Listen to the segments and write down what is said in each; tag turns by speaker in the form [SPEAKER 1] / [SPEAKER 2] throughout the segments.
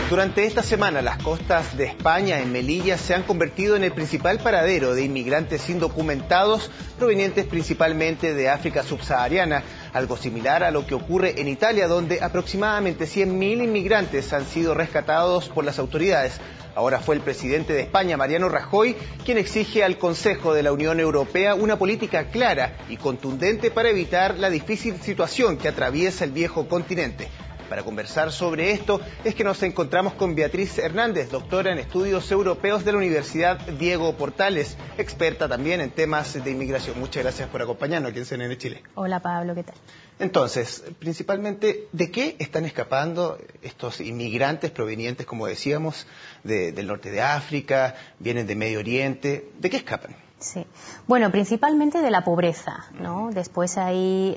[SPEAKER 1] Durante esta semana, las costas de España, en Melilla, se han convertido en el principal paradero de inmigrantes indocumentados provenientes principalmente de África subsahariana, algo similar a lo que ocurre en Italia, donde aproximadamente 100.000 inmigrantes han sido rescatados por las autoridades. Ahora fue el presidente de España, Mariano Rajoy, quien exige al Consejo de la Unión Europea una política clara y contundente para evitar la difícil situación que atraviesa el viejo continente. Para conversar sobre esto es que nos encontramos con Beatriz Hernández, doctora en estudios europeos de la Universidad Diego Portales, experta también en temas de inmigración. Muchas gracias por acompañarnos aquí en CNN Chile.
[SPEAKER 2] Hola Pablo, ¿qué tal?
[SPEAKER 1] Entonces, principalmente, ¿de qué están escapando estos inmigrantes provenientes, como decíamos, del norte de África, vienen de Medio Oriente? ¿De qué escapan?
[SPEAKER 2] Sí, bueno, principalmente de la pobreza, ¿no? Después hay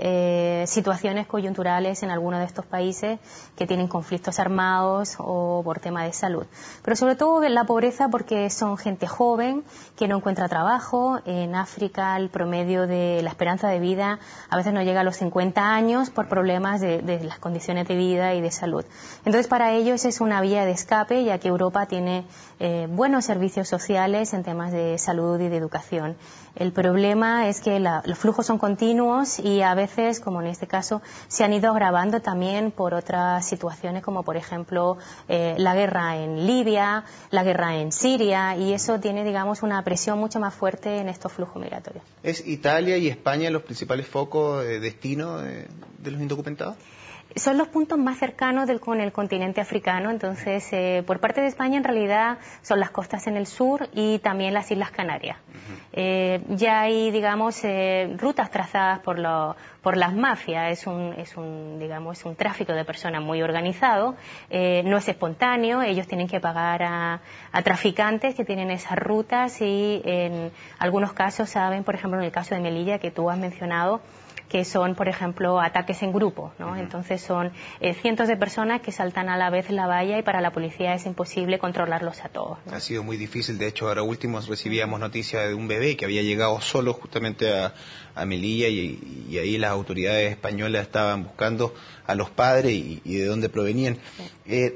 [SPEAKER 2] situaciones coyunturales en algunos de estos países que tienen conflictos armados o por tema de salud. Pero sobre todo de la pobreza porque son gente joven que no encuentra trabajo. En África el promedio de la esperanza de vida a veces no llega a los 50 años por problemas de las condiciones de vida y de salud. Entonces para ellos es una vía de escape, ya que Europa tiene buenos servicios sociales en temas de salud y de educación. El problema es que los flujos son continuos y a veces, como en este caso, se han ido agravando también por otras situaciones, como por ejemplo la guerra en Libia, la guerra en Siria, y eso tiene, digamos, una presión mucho más fuerte en estos flujos migratorios.
[SPEAKER 1] ¿Es Italia y España los principales focos de destino de los indocumentados?
[SPEAKER 2] Son los puntos más cercanos con el continente africano, entonces por parte de España en realidad son las costas en el sur y también las Islas Canarias. Ya hay, digamos, rutas trazadas por las mafias, es un tráfico de personas muy organizado, no es espontáneo, ellos tienen que pagar a traficantes que tienen esas rutas y en algunos casos saben, por ejemplo en el caso de Melilla que tú has mencionado, que son, por ejemplo, ataques en grupo, ¿no? Entonces son cientos de personas que saltan a la vez la valla y para la policía es imposible controlarlos a todos, ¿no?
[SPEAKER 1] Ha sido muy difícil, de hecho ahora último recibíamos noticia de un bebé que había llegado solo justamente a Melilla y ahí las autoridades españolas estaban buscando a los padres y de dónde provenían. Sí.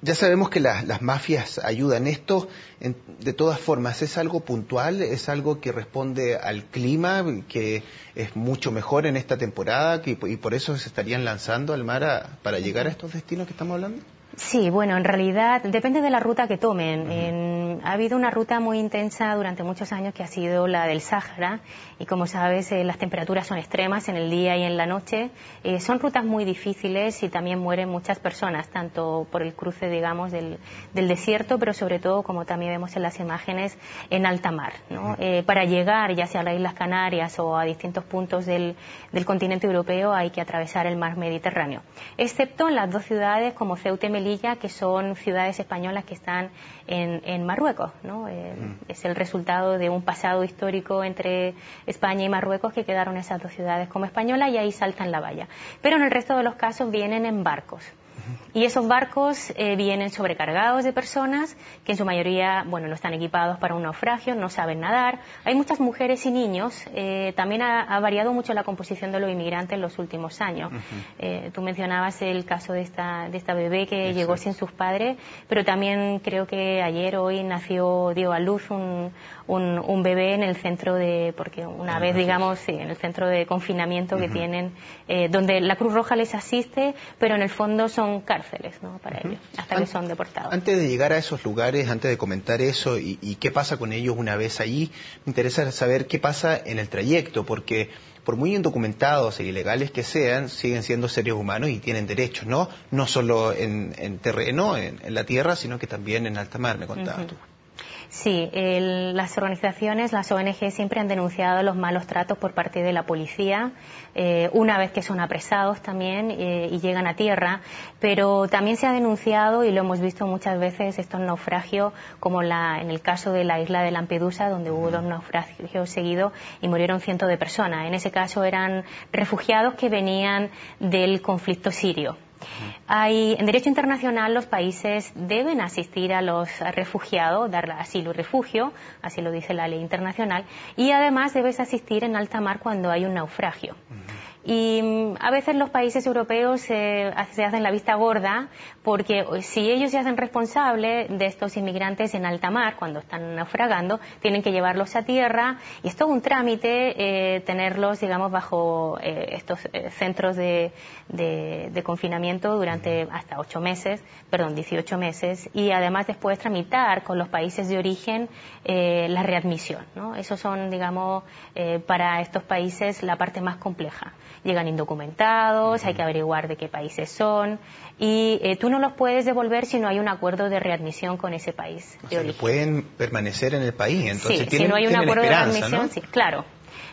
[SPEAKER 1] Ya sabemos que las mafias ayudan. ¿Esto, de todas formas, es algo puntual? ¿Es algo que responde al clima, que es mucho mejor en esta temporada y por eso se estarían lanzando al mar para llegar a estos destinos que estamos hablando?
[SPEAKER 2] Sí, bueno, en realidad depende de la ruta que tomen. Ha habido una ruta muy intensa durante muchos años que ha sido la del Sáhara y como sabes las temperaturas son extremas en el día y en la noche. Son rutas muy difíciles y también mueren muchas personas, tanto por el cruce, digamos, del desierto, pero sobre todo, como también vemos en las imágenes, en alta mar, ¿no? Para llegar ya sea a las Islas Canarias o a distintos puntos del continente europeo hay que atravesar el mar Mediterráneo, excepto en las dos ciudades como Ceuta y Melilla, que son ciudades españolas que están en Marruecos, ¿no? Es el resultado de un pasado histórico entre España y Marruecos que quedaron esas dos ciudades como españolas y ahí saltan la valla. Pero en el resto de los casos vienen en barcos. Y esos barcos vienen sobrecargados de personas que en su mayoría, bueno, no están equipados para un naufragio, no saben nadar. Hay muchas mujeres y niños. También ha variado mucho la composición de los inmigrantes en los últimos años. Tú mencionabas el caso de esta bebé que llegó sin sus padres, pero también creo que ayer, hoy, dio a luz un bebé en el centro porque una vez, digamos, sí, en el centro de confinamiento que tienen, donde la Cruz Roja les asiste, pero en el fondo son cárceles, ¿no? Para ellos, hasta que son deportados.
[SPEAKER 1] Antes de llegar a esos lugares, antes de comentar eso y qué pasa con ellos una vez allí, me interesa saber qué pasa en el trayecto, porque por muy indocumentados e ilegales que sean, siguen siendo seres humanos y tienen derechos, ¿no? No solo en terreno, en la tierra, sino que también en alta mar, me contabas tú.
[SPEAKER 2] Sí, las organizaciones, las ONG siempre han denunciado los malos tratos por parte de la policía, una vez que son apresados también y llegan a tierra, pero también se ha denunciado, y lo hemos visto muchas veces, estos naufragios, como en el caso de la isla de Lampedusa, donde hubo 2 naufragios seguidos y murieron cientos de personas. En ese caso eran refugiados que venían del conflicto sirio. En derecho internacional los países deben asistir a los refugiados, dar asilo y refugio, así lo dice la ley internacional, y además debes asistir en alta mar cuando hay un naufragio. Y a veces los países europeos se hacen la vista gorda porque si ellos se hacen responsables de estos inmigrantes en alta mar, cuando están naufragando, tienen que llevarlos a tierra y es todo un trámite tenerlos, digamos, bajo estos centros de confinamiento durante hasta 18 meses y además después tramitar con los países de origen la readmisión, ¿no? Esos son, digamos, para estos países la parte más compleja. Llegan indocumentados, hay que averiguar de qué países son y tú no los puedes devolver si no hay un acuerdo de readmisión con ese país de origen.
[SPEAKER 1] Pueden permanecer en el país, entonces
[SPEAKER 2] sí, si no hay un acuerdo de readmisión,
[SPEAKER 1] ¿no?
[SPEAKER 2] Sí, claro.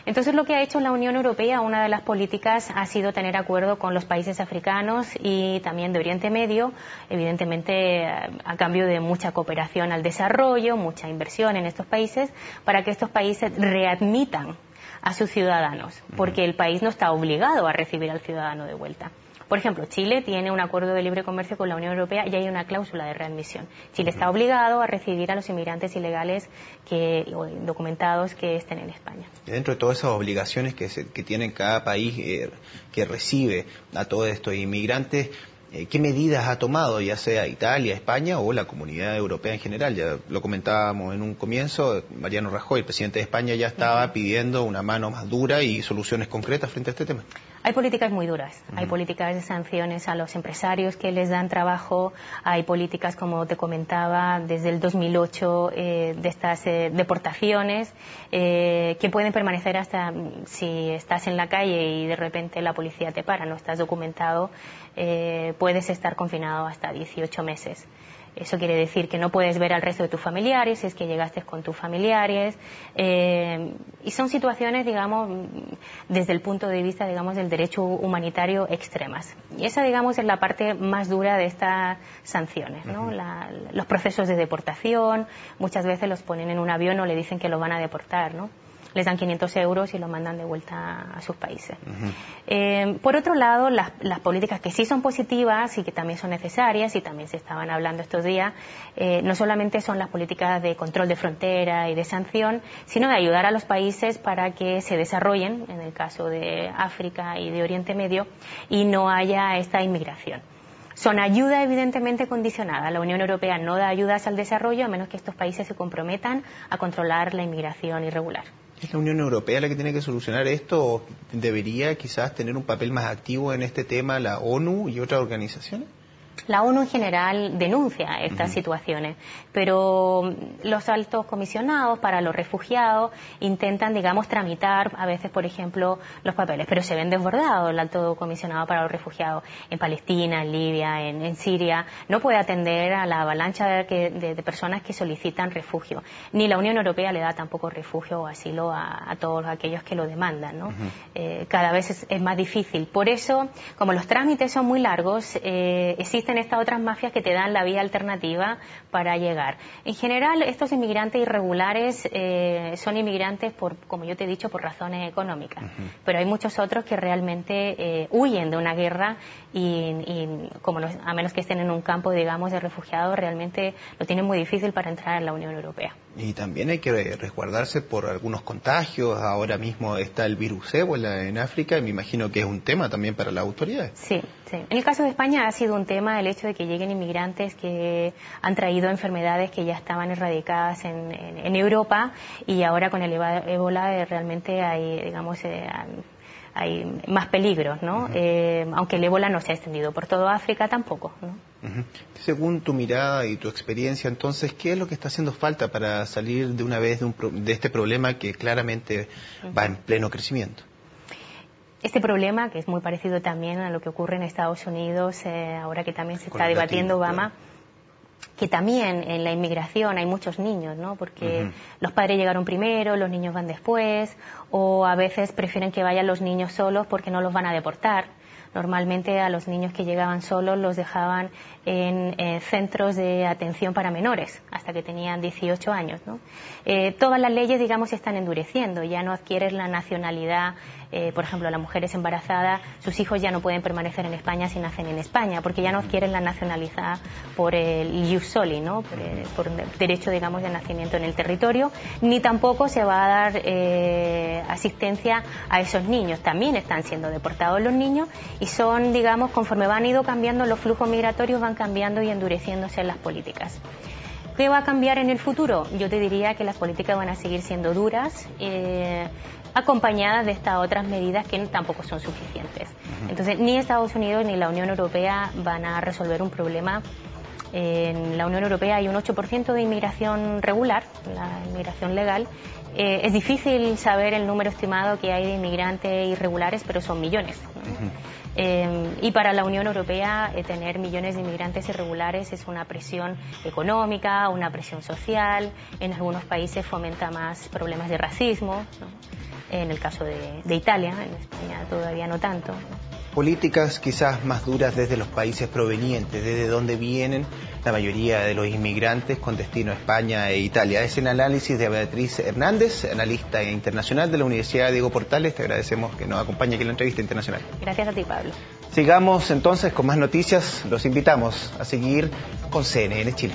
[SPEAKER 2] Entonces lo que ha hecho la Unión Europea, una de las políticas ha sido tener acuerdo con los países africanos y también de Oriente Medio, evidentemente a cambio de mucha cooperación al desarrollo, mucha inversión en estos países, para que estos países readmitan a sus ciudadanos, porque el país no está obligado a recibir al ciudadano de vuelta. Por ejemplo, Chile tiene un acuerdo de libre comercio con la Unión Europea y hay una cláusula de readmisión. Chile está obligado a recibir a los inmigrantes ilegales o indocumentados que estén en España.
[SPEAKER 1] Dentro de todas esas obligaciones que tiene cada país que recibe a todos estos inmigrantes, ¿qué medidas ha tomado, ya sea Italia, España o la Comunidad Europea en general? Ya lo comentábamos en un comienzo, Mariano Rajoy, el presidente de España, ya estaba pidiendo una mano más dura y soluciones concretas frente a este tema.
[SPEAKER 2] Hay políticas muy duras, hay políticas de sanciones a los empresarios que les dan trabajo, hay políticas, como te comentaba, desde el 2008 de estas deportaciones que pueden permanecer hasta si estás en la calle y de repente la policía te para, no estás documentado, puedes estar confinado hasta 18 meses. Eso quiere decir que no puedes ver al resto de tus familiares, si es que llegaste con tus familiares, y son situaciones, digamos, desde el punto de vista, digamos, del derecho humanitario extremas. Y esa, digamos, es la parte más dura de estas sanciones, ¿no? Los procesos de deportación, muchas veces los ponen en un avión o le dicen que lo van a deportar, ¿no? Les dan 500 euros y lo mandan de vuelta a sus países. Por otro lado, las políticas que sí son positivas y que también son necesarias, y también se estaban hablando estos días, no solamente son las políticas de control de frontera y de sanción, sino de ayudar a los países para que se desarrollen, en el caso de África y de Oriente Medio, y no haya esta inmigración. Son ayuda evidentemente condicionada. La Unión Europea no da ayudas al desarrollo a menos que estos países se comprometan a controlar la inmigración irregular.
[SPEAKER 1] ¿Es la Unión Europea la que tiene que solucionar esto o debería quizás tener un papel más activo en este tema la ONU y otras organizaciones?
[SPEAKER 2] La ONU en general denuncia estas situaciones, pero los altos comisionados para los refugiados intentan, digamos, tramitar a veces, por ejemplo, los papeles, pero se ven desbordados. El alto comisionado para los refugiados en Palestina, en Libia, en Siria, no puede atender a la avalancha de personas que solicitan refugio. Ni la Unión Europea le da tampoco refugio o asilo a todos aquellos que lo demandan, ¿no? Cada vez es más difícil. Por eso, como los trámites son muy largos, existen estas otras mafias que te dan la vía alternativa para llegar. En general, estos inmigrantes irregulares son inmigrantes, como yo te he dicho, por razones económicas. Pero hay muchos otros que realmente huyen de una guerra y a menos que estén en un campo, digamos, de refugiados, realmente lo tienen muy difícil para entrar en la Unión Europea.
[SPEAKER 1] Y también hay que resguardarse por algunos contagios. Ahora mismo está el virus ébola en África y me imagino que es un tema también para las autoridades.
[SPEAKER 2] Sí, sí. En el caso de España ha sido un tema el hecho de que lleguen inmigrantes que han traído enfermedades que ya estaban erradicadas en Europa y ahora con el ébola realmente hay, digamos, hay más peligros, ¿no? Aunque el ébola no se ha extendido por toda África tampoco, ¿no?
[SPEAKER 1] Según tu mirada y tu experiencia, entonces, ¿qué es lo que está haciendo falta para salir de una vez de este problema que claramente va en pleno crecimiento?
[SPEAKER 2] Este problema, que es muy parecido también a lo que ocurre en Estados Unidos, ahora que también se está debatiendo Obama, que también en la inmigración hay muchos niños, ¿no? Porque los padres llegaron primero, los niños van después, o a veces prefieren que vayan los niños solos porque no los van a deportar. Normalmente a los niños que llegaban solos los dejaban en centros de atención para menores hasta que tenían 18 años, ¿no? Todas las leyes, digamos, se están endureciendo. Ya no adquieren la nacionalidad. Por ejemplo, las mujeres embarazadas, sus hijos ya no pueden permanecer en España si nacen en España, porque ya no adquieren la nacionalidad por el ius soli, ¿no? Por derecho, digamos, de nacimiento en el territorio, ni tampoco se va a dar asistencia a esos niños. También están siendo deportados los niños y son, digamos, conforme van ido cambiando los flujos migratorios, van cambiando y endureciéndose las políticas. ¿Qué va a cambiar en el futuro? Yo te diría que las políticas van a seguir siendo duras, acompañadas de estas otras medidas que tampoco son suficientes. Entonces, ni Estados Unidos ni la Unión Europea van a resolver un problema. En la Unión Europea hay un 8% de inmigración regular, la inmigración legal. Es difícil saber el número estimado que hay de inmigrantes irregulares, pero son millones, ¿no? Y para la Unión Europea tener millones de inmigrantes irregulares es una presión económica, una presión social. En algunos países fomenta más problemas de racismo, ¿no? En el caso de Italia, en España todavía no tanto, ¿no?
[SPEAKER 1] Políticas quizás más duras desde los países provenientes, desde donde vienen la mayoría de los inmigrantes con destino a España e Italia. Es el análisis de Beatriz Hernández, analista internacional de la Universidad Diego Portales. Te agradecemos que nos acompañe aquí en la entrevista internacional.
[SPEAKER 2] Gracias a ti, Pablo.
[SPEAKER 1] Sigamos entonces con más noticias. Los invitamos a seguir con CNN Chile.